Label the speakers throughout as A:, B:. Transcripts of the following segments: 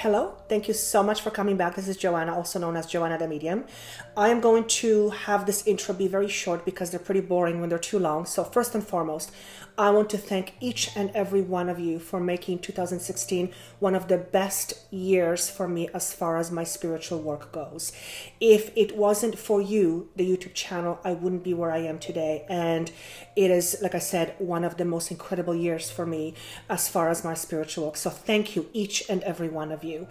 A: Hello, thank you so much for coming back. This is Joanna, also known as Joanna the Medium. I am going to have this intro be very short because they're pretty boring when they're too long. So first and foremost, I want to thank each and every one of you for making 2016 one of the best years for me as far as my spiritual work goes. If it wasn't for you, the YouTube channel, I wouldn't be where I am today. And it is, like I said, one of the most incredible years for me as far as my spiritual work. So thank you, each and every one of you.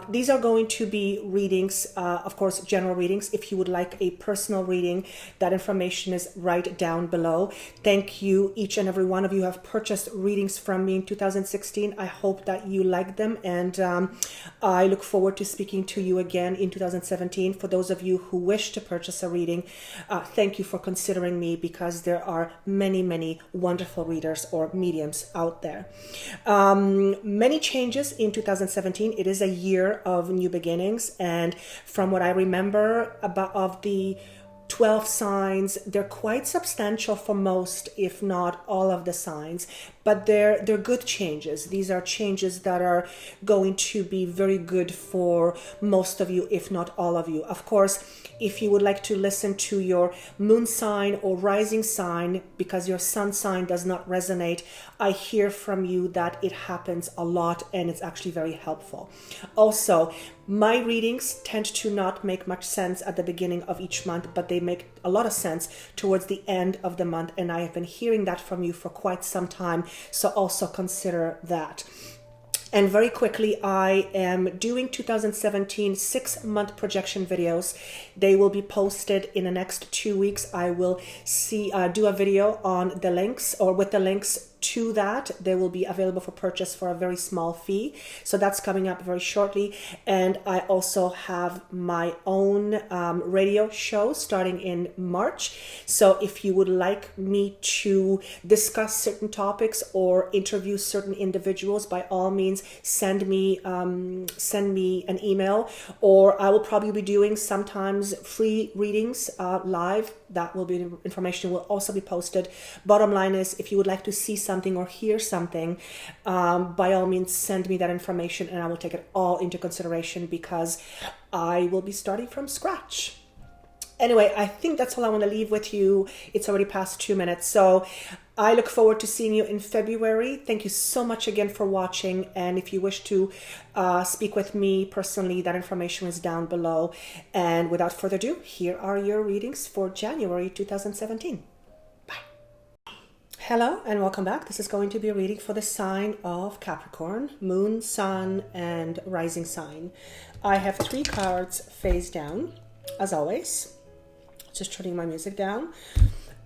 A: These are going to be readings, of course, general readings. If you would like a personal reading, that information is right down below. Thank you, each and every one of you who have purchased readings from me in 2016. I hope that you like them, and I look forward to speaking to you again in 2017. For those of you who wish to purchase a reading, thank you for considering me, because there are many, many wonderful readers or mediums out there. Many changes in 2017. It is a year of new beginnings, and from what I remember of the 12 signs, they're quite substantial for most, if not all of the signs, but they're good changes. These are changes that are going to be very good for most of you, if not all of you. Of course, if you would like to listen to your moon sign or rising sign because your sun sign does not resonate, I hear from you that it happens a lot and it's actually very helpful. Also, my readings tend to not make much sense at the beginning of each month, but they make a lot of sense towards the end of the month, and I have been hearing that from you for quite some time, so also consider that. And very quickly, I am doing 2017 6-month projection videos. They will be posted in the next 2 weeks. I will do a video on the links, or with the links to that. They will be available for purchase for a very small fee. So that's coming up very shortly. And I also have my own radio show starting in March. So if you would like me to discuss certain topics or interview certain individuals, by all means, send me an email, or I will probably be doing sometimes free readings live. That will be information will also be posted. Bottom line is, if you would like to see something or hear something, by all means send me that information and I will take it all into consideration, because I will be starting from scratch. Anyway, I think that's all I want to leave with you. It's already past 2 minutes. So I look forward to seeing you in February. Thank you so much again for watching. And if you wish to speak with me personally, that information is down below. And without further ado, here are your readings for January 2017. Bye. Hello and welcome back. This is going to be a reading for the sign of Capricorn, moon, sun, and rising sign. I have 3 cards face down, as always. Just turning my music down.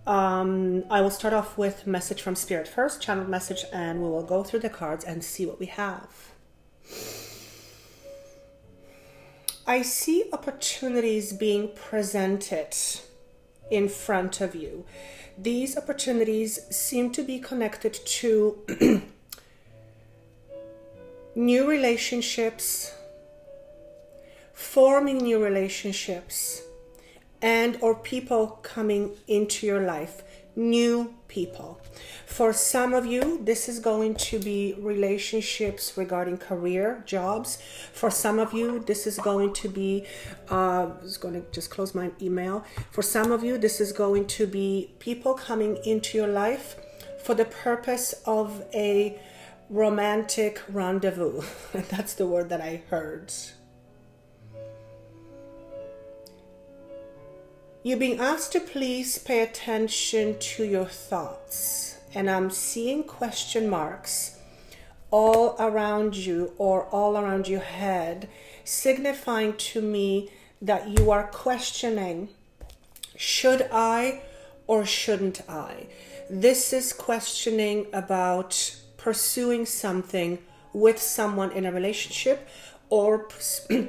A: I will start off with message from Spirit first, channeled message, and we will go through the cards and see what we have. I see opportunities being presented in front of you. These opportunities seem to be connected to new relationships, forming new relationships, and or people coming into your life, new people. For some of you, this is going to be relationships regarding career, jobs. For some of you, this is going to be, I was going to just close my email. For some of you, this is going to be people coming into your life for the purpose of a romantic rendezvous. That's the word that I heard. You're being asked to please pay attention to your thoughts. And I'm seeing question marks all around you or all around your head, signifying to me that you are questioning, should I or shouldn't I? This is questioning about pursuing something with someone in a relationship, or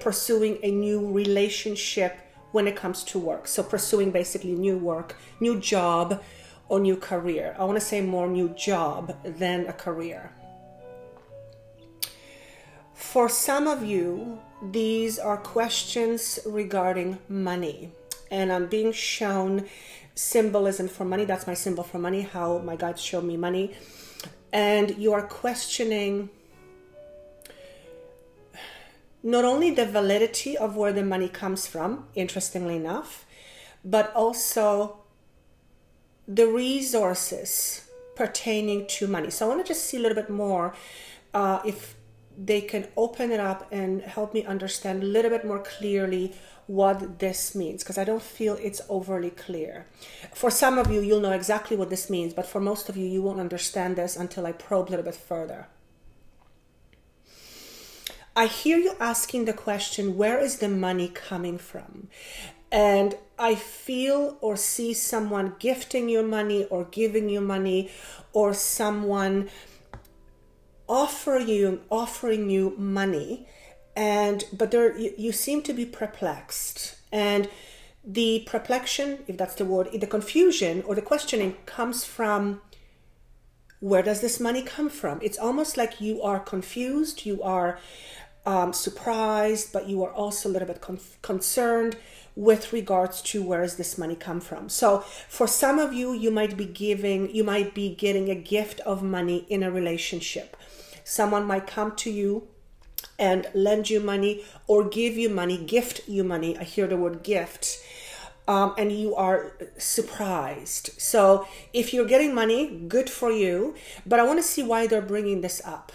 A: pursuing a new relationship when it comes to work. So pursuing basically new work, new job, or new career. I want to say more new job than a career. For some of you, these are questions regarding money. And I'm being shown symbolism for money. That's my symbol for money, how my guides show me money. And you are questioning not only the validity of where the money comes from, interestingly enough, but also the resources pertaining to money. So I want to just see a little bit more if they can open it up and help me understand a little bit more clearly what this means, because I don't feel it's overly clear. For some of you, you'll know exactly what this means, but for most of you, you won't understand this until I probe a little bit further. I hear you asking the question, where is the money coming from? And I feel or see someone gifting you money or giving you money, or someone offering you money, but you seem to be perplexed. And the perplexion, if that's the word, the confusion or the questioning comes from, where does this money come from? It's almost like you are confused, you are surprised, but you are also a little bit concerned with regards to where does this money come from. So for some of you, you might be getting a gift of money in a relationship. Someone might come to you and lend you money or give you money, gift you money. I hear the word gift. And you are surprised. So if you're getting money, good for you. But I want to see why they're bringing this up.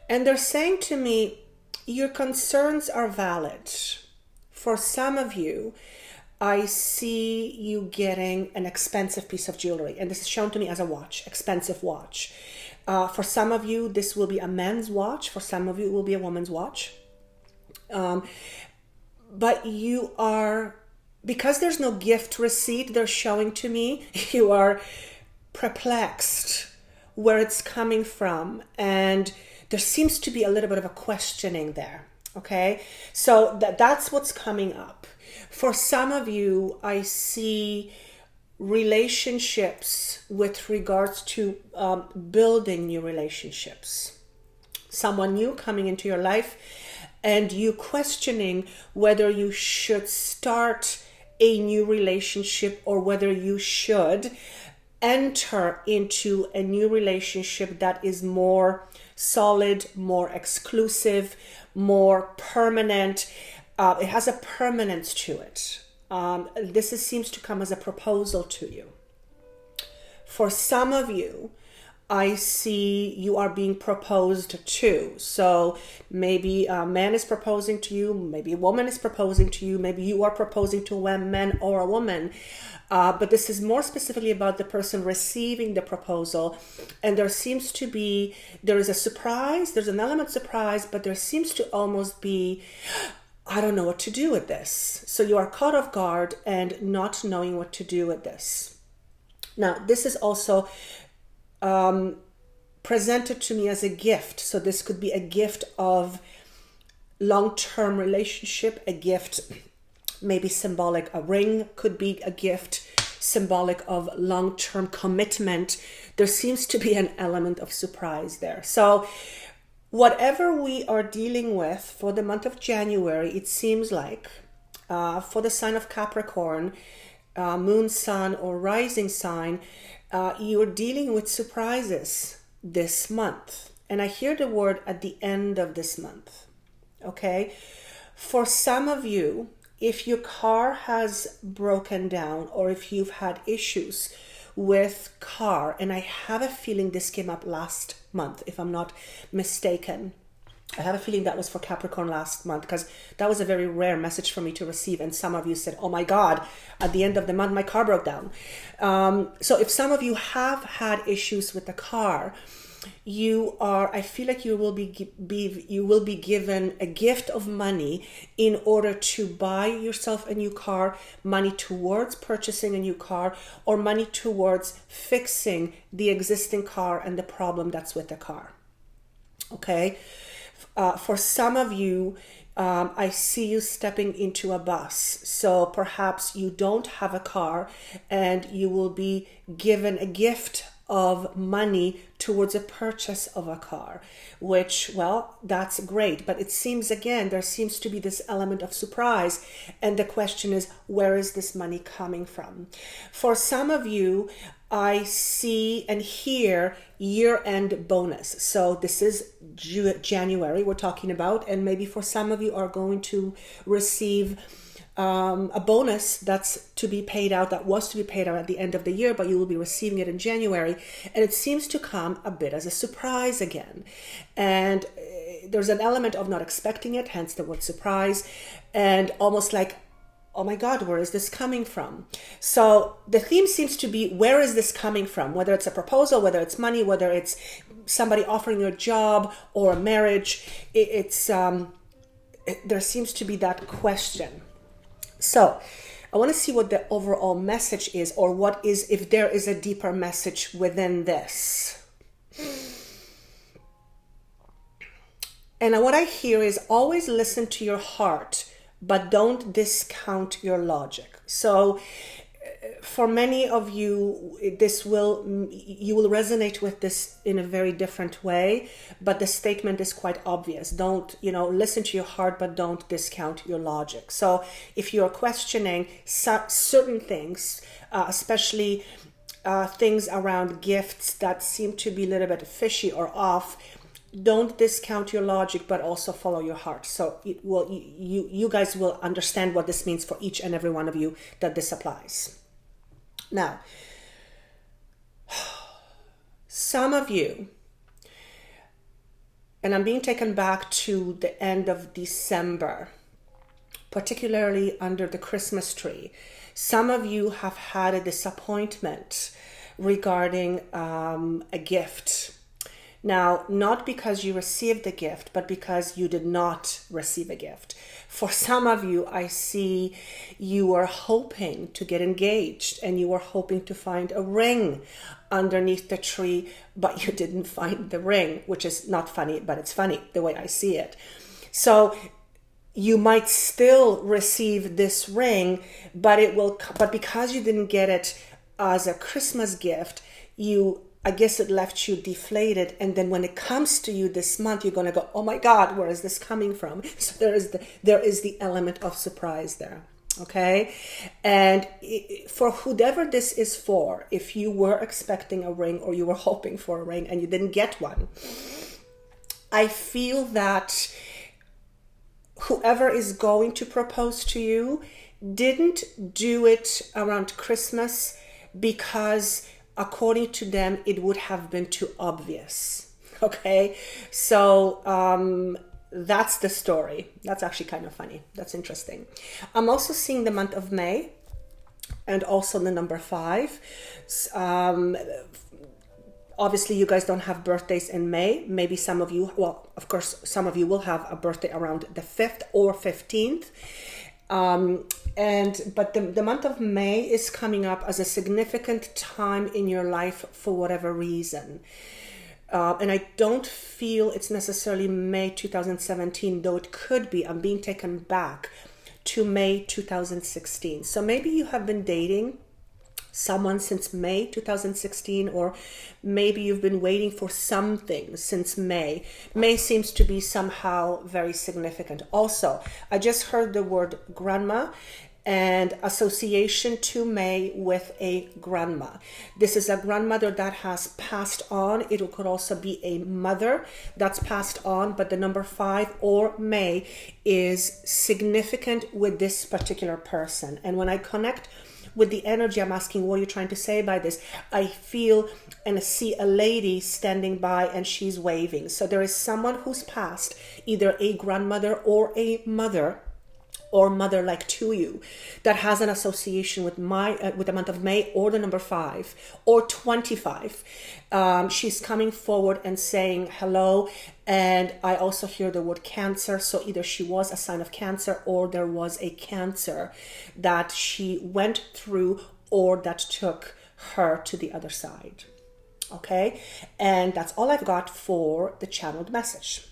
A: And they're saying to me, your concerns are valid. For some of you, I see you getting an expensive piece of jewelry. And this is shown to me as a watch, expensive watch. For some of you, this will be a men's watch. For some of you, it will be a woman's watch. But you are, because there's no gift receipt, they're showing to me, you are perplexed where it's coming from. And there seems to be a little bit of a questioning there. Okay, so that's what's coming up. For some of you, I see relationships with regards to building new relationships. Someone new coming into your life and you questioning whether you should start a new relationship or whether you should enter into a new relationship that is more solid, more exclusive, more permanent. It has a permanence to it. This seems to come as a proposal to you. For some of you, I see you are being proposed to. So maybe a man is proposing to you, maybe a woman is proposing to you, maybe you are proposing to a man or a woman. But this is more specifically about the person receiving the proposal. And there is a surprise, there's an element of surprise, but there seems to almost be, I don't know what to do with this. So you are caught off guard and not knowing what to do with this. Now, this is also presented to me as a gift. So this could be a gift of long-term relationship, a gift maybe symbolic, a ring could be a gift symbolic of long-term commitment. There seems to be an element of surprise there. So whatever we are dealing with for the month of January, it seems like for the sign of Capricorn, moon, sun, or rising sign, you're dealing with surprises this month. And I hear the word at the end of this month. Okay? For some of you, if your car has broken down or if you've had issues with car, and I have a feeling this came up last month, if I'm not mistaken. I have a feeling that was for Capricorn last month, because that was a very rare message for me to receive. And some of you said, oh my God, at the end of the month, my car broke down. So if some of you have had issues with the car, I feel like you will be given a gift of money in order to buy yourself a new car, money towards purchasing a new car, or money towards fixing the existing car and the problem that's with the car. Okay? For some of you, I see you stepping into a bus. So perhaps you don't have a car and you will be given a gift of money towards a purchase of a car, which, well, that's great. But it seems, again, there seems to be this element of surprise. And the question is, where is this money coming from? For some of you, I see and hear year-end bonus. So this is January we're talking about, and maybe for some of you are going to receive a bonus that's to be paid out, that was to be paid out at the end of the year, but you will be receiving it in January, and it seems to come a bit as a surprise again. And there's an element of not expecting it, hence the word surprise, and almost like, oh my God, where is this coming from? So the theme seems to be, where is this coming from? Whether it's a proposal, whether it's money, whether it's somebody offering you a job or a marriage, there seems to be that question. So I want to see what the overall message is, or what is, if there is a deeper message within this. And what I hear is, always listen to your heart, but don't discount your logic. So for many of you, you will resonate with this in a very different way, but the statement is quite obvious. Don't, listen to your heart, but don't discount your logic. So if you're questioning certain things, especially things around gifts that seem to be a little bit fishy or off, don't discount your logic, but also follow your heart. So you guys will understand what this means for each and every one of you that this applies. Now, some of you, and I'm being taken back to the end of December, particularly under the Christmas tree, some of you have had a disappointment regarding a gift. Now, not because you received a gift, but because you did not receive a gift. For some of you, I see you were hoping to get engaged and you were hoping to find a ring underneath the tree, but you didn't find the ring, which is not funny, but it's funny the way I see it. So you might still receive this ring, but because you didn't get it as a Christmas gift, I guess it left you deflated. And then when it comes to you this month, you're going to go, oh my God, where is this coming from? So there is the element of surprise there. Okay. And for whoever this is for, if you were expecting a ring or you were hoping for a ring and you didn't get one, I feel that whoever is going to propose to you didn't do it around Christmas because according to them, it would have been too obvious. Okay, so that's the story. That's actually kind of funny. That's interesting. I'm also seeing the month of May and also the number 5. Obviously, you guys don't have birthdays in May. Maybe some of you, well, of course, some of you will have a birthday around the 5th or 15th. But the month of May is coming up as a significant time in your life for whatever reason. And I don't feel it's necessarily May 2017, though it could be. I'm being taken back to May 2016. So maybe you have been dating someone since May 2016, or maybe you've been waiting for something since May. May seems to be somehow very significant. Also, I just heard the word grandma and association to May with a grandma. This is a grandmother that has passed on. It could also be a mother that's passed on, but the number 5 or May is significant with this particular person. And when I connect with the energy, I'm asking, what are you trying to say by this? I feel and see a lady standing by and she's waving. So there is someone who's passed, either a grandmother or a mother, or mother-like to you, that has an association with the month of May or the number 5 or 25. She's coming forward and saying hello. And I also hear the word Cancer. So either she was a sign of Cancer or there was a Cancer that she went through or that took her to the other side. Okay. And that's all I've got for the channeled message.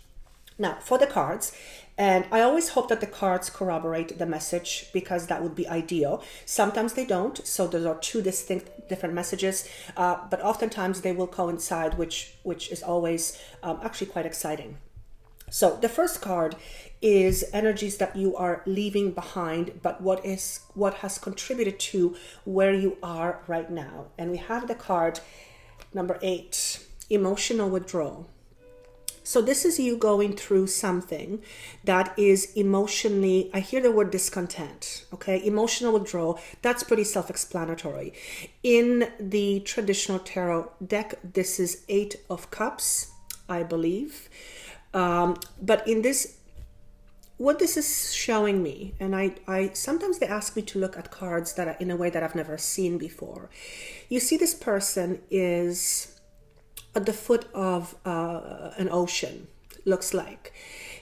A: Now for the cards. And I always hope that the cards corroborate the message, because that would be ideal. Sometimes they don't, so those are 2 distinct different messages, but oftentimes they will coincide, which is always actually quite exciting. So the first card is energies that you are leaving behind, but what has contributed to where you are right now. And we have the card number 8, emotional withdrawal. So this is you going through something that is emotionally, I hear the word discontent, okay? Emotional withdrawal, that's pretty self-explanatory. In the traditional tarot deck, this is 8 of Cups, I believe. But in this, what this is showing me, and I sometimes they ask me to look at cards that are in a way that I've never seen before. You see this person is at the foot of an ocean, looks like.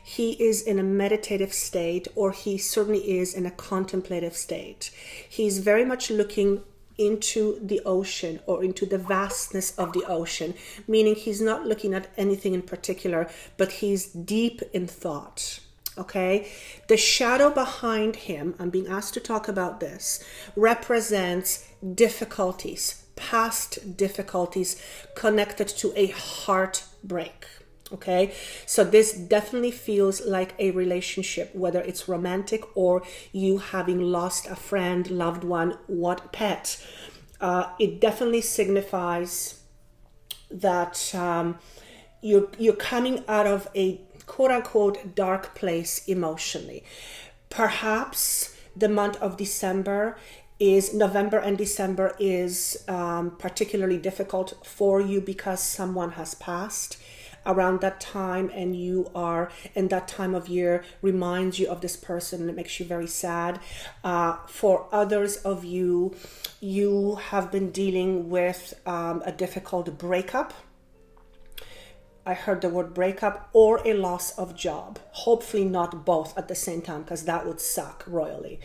A: He is in a meditative state, or he certainly is in a contemplative state. He's very much looking into the ocean or into the vastness of the ocean, meaning he's not looking at anything in particular, but he's deep in thought. Okay, the shadow behind him, I'm being asked to talk about this, represents difficulties, past difficulties connected to a heartbreak. Okay, so this definitely feels like a relationship, whether it's romantic or you having lost a friend, loved one, what pet. It definitely signifies that you're coming out of a quote-unquote dark place emotionally. Perhaps the month of November and December is particularly difficult for you because someone has passed around that time, and you are in that time of year reminds you of this person, and it makes you very sad. For others of you, you have been dealing with a difficult breakup. I heard the word breakup, or a loss of job. Hopefully not both at the same time, because that would suck royally.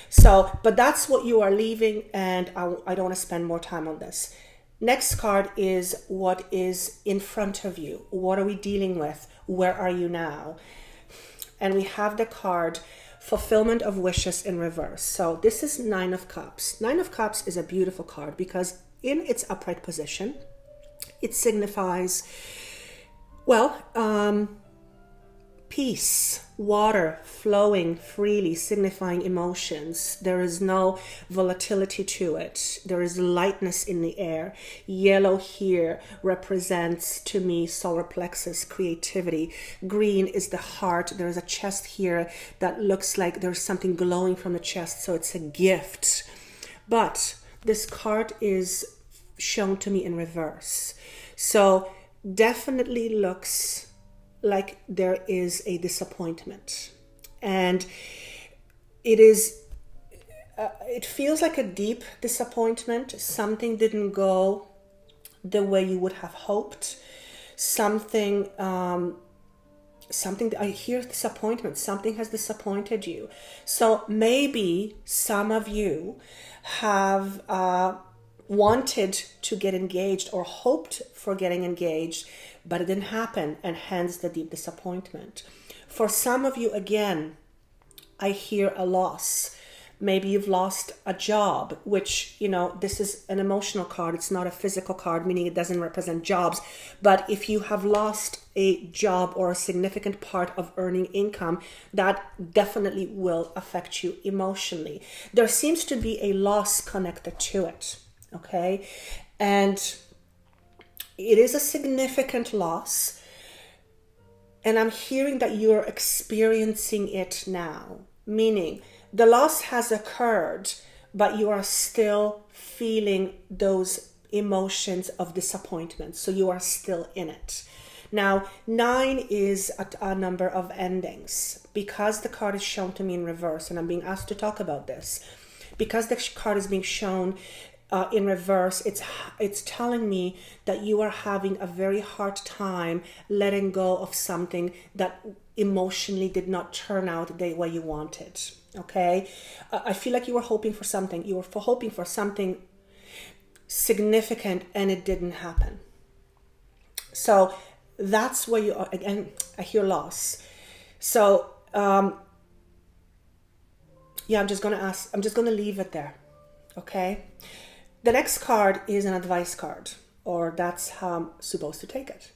A: So, but that's what you are leaving, and I don't want to spend more time on this. Next card is what is in front of you. What are we dealing with? Where are you now? And we have the card fulfillment of wishes in reverse. So this is 9 of Cups. 9 of Cups is a beautiful card because in its upright position, it signifies, peace, water flowing freely, signifying emotions. There is no volatility to it. There is lightness in the air. Yellow here represents, to me, solar plexus, creativity. Green is the heart. There is a chest here that looks like there's something glowing from the chest, so it's a gift. But this card is shown to me in reverse. So definitely looks like there is a disappointment, and it feels like a deep disappointment. Something didn't go the way you would have hoped. Something I hear disappointment. Something has disappointed you. So maybe some of you have wanted to get engaged or hoped for getting engaged, but it didn't happen, and hence the deep disappointment. For some of you, again, I hear a loss. Maybe you've lost a job, which, this is an emotional card. It's not a physical card, meaning it doesn't represent jobs. But if you have lost a job or a significant part of earning income, that definitely will affect you emotionally. There seems to be a loss connected to it, okay? And it is a significant loss, and I'm hearing that you're experiencing it now, meaning the loss has occurred, but you are still feeling those emotions of disappointment, so you are still in it. Now, 9 is a number of endings. Because the card is shown to me in reverse, and I'm being asked to talk about this, because the card is being shown in reverse, it's telling me that you are having a very hard time letting go of something that emotionally did not turn out the way you wanted. Okay, I feel like you were hoping for something. You were hoping for something significant, and it didn't happen. So that's where you are. Again, I hear loss. So I'm just gonna leave it there. Okay. The next card is an advice card, or that's how I'm supposed to take it.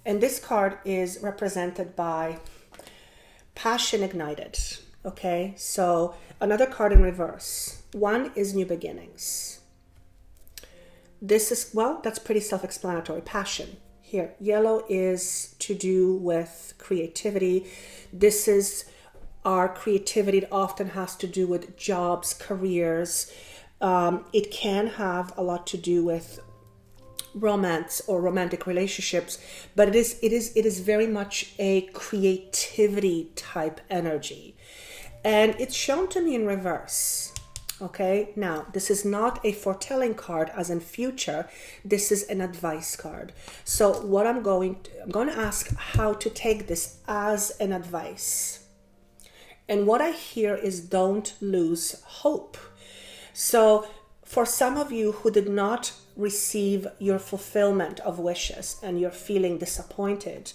A: And this card is represented by passion ignited. Okay, so another card in reverse. One is new beginnings. This is, well, that's pretty self-explanatory. Passion. Here, yellow is to do with creativity. This is our creativity. It often has to do with jobs, careers. It can have a lot to do with romance or romantic relationships, but it is very much a creativity type energy, and it's shown to me in reverse. Okay, now this is not a foretelling card as in future. This is an advice card. So what I'm going to ask how to take this as an advice. And what I hear is don't lose hope. So for some of you who did not receive your fulfillment of wishes and you're feeling disappointed,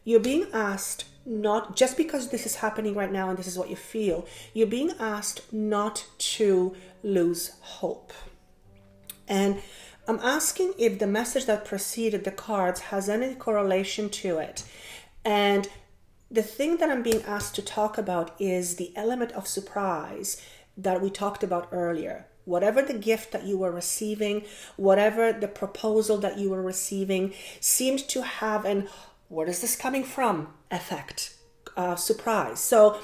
A: you're being asked, not just because this is happening right now and this is what you feel, you're being asked not to lose hope. And I'm asking if the message that preceded the cards has any correlation to it. And the thing that I'm being asked to talk about is the element of surprise that we talked about earlier. Whatever the gift that you were receiving, whatever the proposal that you were receiving, seemed to have an where is this coming from effect, surprise. So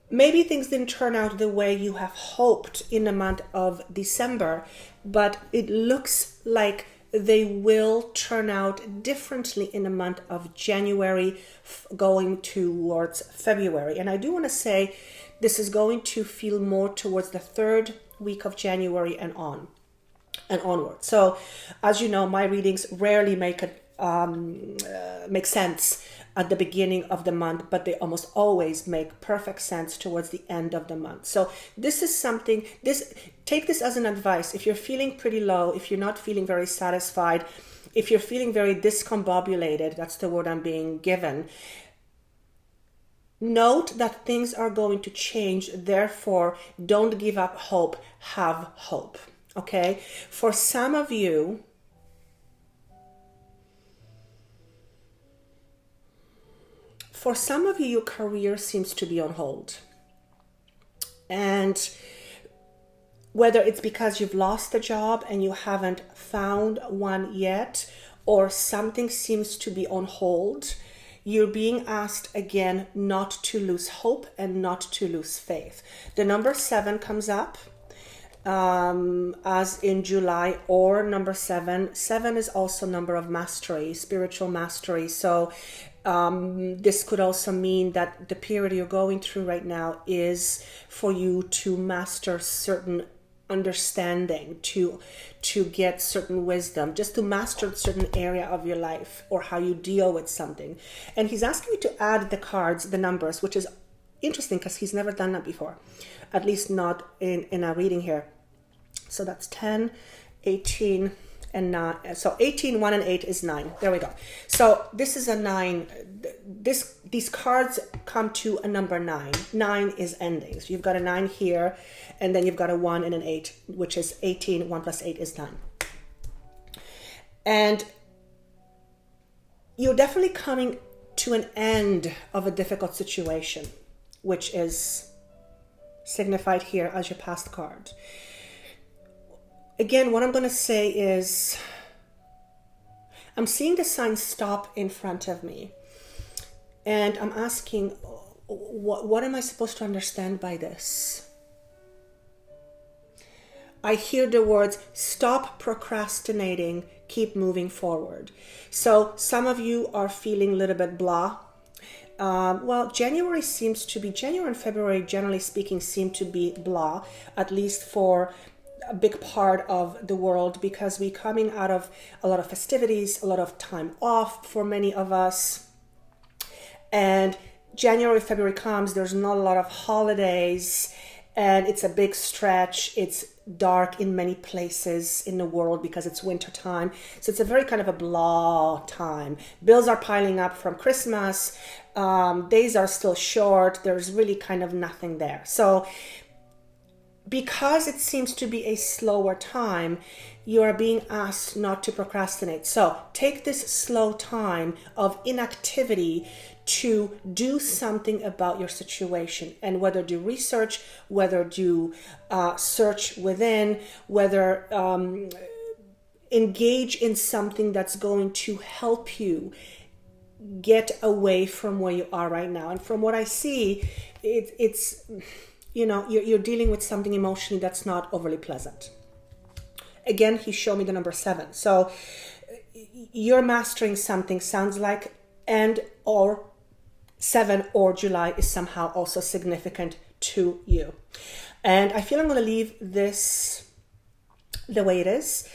A: maybe things didn't turn out the way you have hoped in the month of December, but it looks like they will turn out differently in the month of January going towards February. And I do want to say this is going to feel more towards the third week of January and onward. So as you know, my readings rarely make sense at the beginning of the month, but they almost always make perfect sense towards the end of the month. So this is something, take this as an advice. If you're feeling pretty low, if you're not feeling very satisfied, if you're feeling very discombobulated, that's the word I'm being given, note that things are going to change. Therefore, don't give up hope, have hope. Okay? For some of you, your career seems to be on hold. And whether it's because you've lost a job and you haven't found one yet, or something seems to be on hold, you're being asked again not to lose hope and not to lose faith. The number 7 comes up as in July, or number 7. 7 is also number of mastery, spiritual mastery. So this could also mean that the period you're going through right now is for you to master certain understanding, to get certain wisdom, just to master a certain area of your life or how you deal with something. And he's asking you to add the cards, the numbers, which is interesting because he's never done that before, at least not in a reading here. So that's 10, 18, and 9. So 18, 1, and 8 is 9. There we go. So this is a 9. These cards come to a number 9. 9 is ending. So you've got a 9 here, and then you've got a 1 and an 8, which is 18. 1 plus 8 is 9. And you're definitely coming to an end of a difficult situation, which is signified here as your past card. Again, what I'm going to say is, I'm seeing the sign stop in front of me. And I'm asking, what am I supposed to understand by this? I hear the words, stop procrastinating, keep moving forward. So some of you are feeling a little bit blah. January and February, generally speaking, seem to be blah, at least for a big part of the world, because we're coming out of a lot of festivities, a lot of time off for many of us. And January, February comes, there's not a lot of holidays, and it's a big stretch. It's dark in many places in the world because it's winter time. So it's a very kind of a blah time. Bills are piling up from Christmas. Days are still short. There's really kind of nothing there. So because it seems to be a slower time, you are being asked not to procrastinate. So take this slow time of inactivity to do something about your situation, and whether do research, whether do search within, whether engage in something that's going to help you get away from where you are right now. And from what I see, it's you're dealing with something emotionally that's not overly pleasant. Again, he showed me the number 7. So you're mastering something, sounds like, and or 7 or July is somehow also significant to you. And I feel I'm going to leave this the way it is.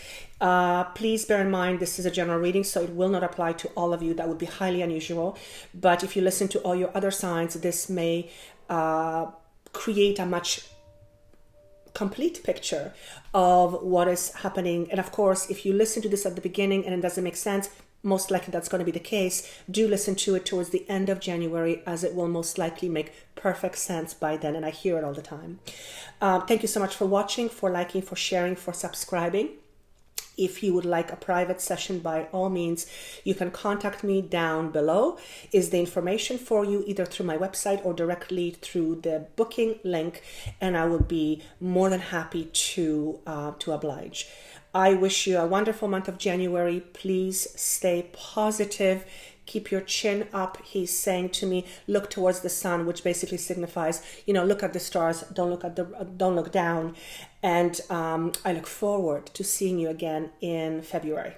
A: Please bear in mind, this is a general reading, so it will not apply to all of you. That would be highly unusual. But if you listen to all your other signs, this may create a much complete picture of what is happening. And of course, if you listen to this at the beginning and it doesn't make sense, most likely that's going to be the case. Do listen to it towards the end of January, as it will most likely make perfect sense by then. And I hear it all the time. Thank you so much for watching, for liking, for sharing, for subscribing. If you would like a private session, by all means, you can contact me. Down below is the information for you, either through my website or directly through the booking link, and I will be more than happy to oblige. I wish you a wonderful month of January. Please stay positive. Keep your chin up. He's saying to me, look towards the sun, which basically signifies, look at the stars. Don't look down. And I look forward to seeing you again in February.